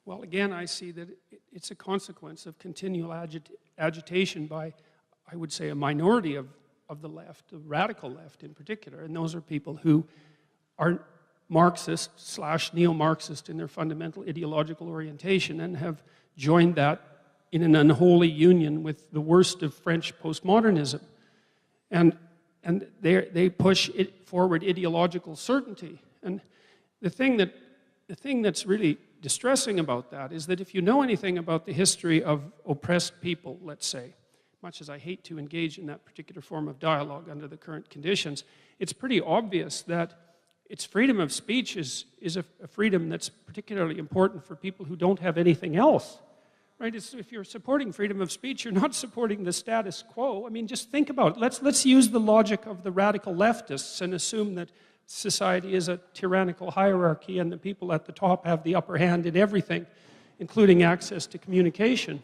Well, again, I see that it's a consequence of continual agitation by, I would say, a minority of the left, the radical left in particular, and those are people who are Marxist/neo-Marxist in their fundamental ideological orientation and have joined that in an unholy union with the worst of French postmodernism. And they push it forward ideological certainty. And the thing that's really distressing about that is that if you know anything about the history of oppressed people, let's say, much as I hate to engage in that particular form of dialogue under the current conditions, it's pretty obvious that its freedom of speech is a freedom that's particularly important for people who don't have anything else. Right? If you're supporting freedom of speech, you're not supporting the status quo. I mean, just think about it. Let's use the logic of the radical leftists and assume that society is a tyrannical hierarchy and the people at the top have the upper hand in everything, including access to communication.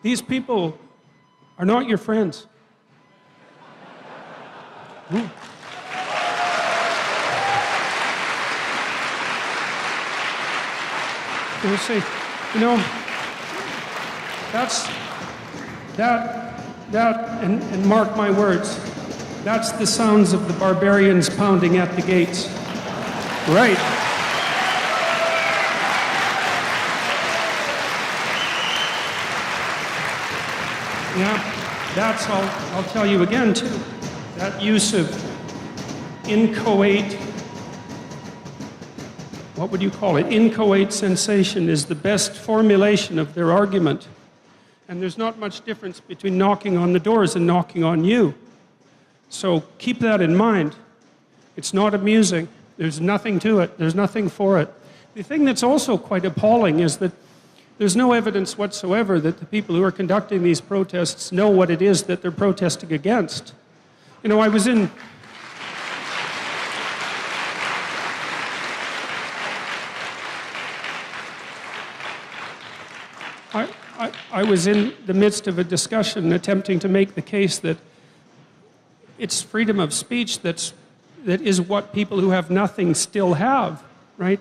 These people are not your friends. Ooh. You say, you know, and mark my words, that's the sounds of the barbarians pounding at the gates. Right. Yeah, that's, I'll tell you again too, that use of inchoate, what would you call it? Inchoate sensation is the best formulation of their argument. And there's not much difference between knocking on the doors and knocking on you. So keep that in mind. It's not amusing. There's nothing to it. There's nothing for it. The thing that's also quite appalling is that there's no evidence whatsoever that the people who are conducting these protests know what it is that they're protesting against. You know, I was in... I was in the midst of a discussion attempting to make the case that it's freedom of speech that is what people who have nothing still have, right?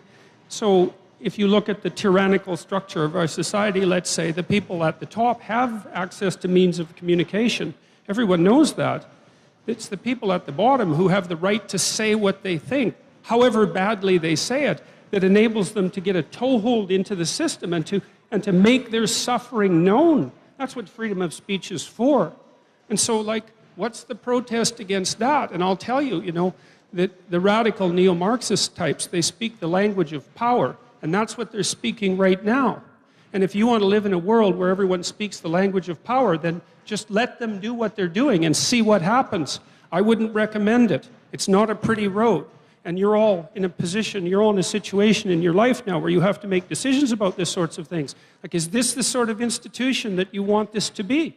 So if you look at the tyrannical structure of our society, let's say, the people at the top have access to means of communication. Everyone knows that. It's the people at the bottom who have the right to say what they think, however badly they say it, that enables them to get a toehold into the system and to make their suffering known. That's what freedom of speech is for. And so, like, what's the protest against that? And I'll tell you, you know, that the radical neo-Marxist types, they speak the language of power, and that's what they're speaking right now. And if you want to live in a world where everyone speaks the language of power, then just let them do what they're doing and see what happens. I wouldn't recommend it. It's not a pretty road. And you're all in a position, you're all in a situation in your life now where you have to make decisions about this sorts of things. Like, is this the sort of institution that you want this to be?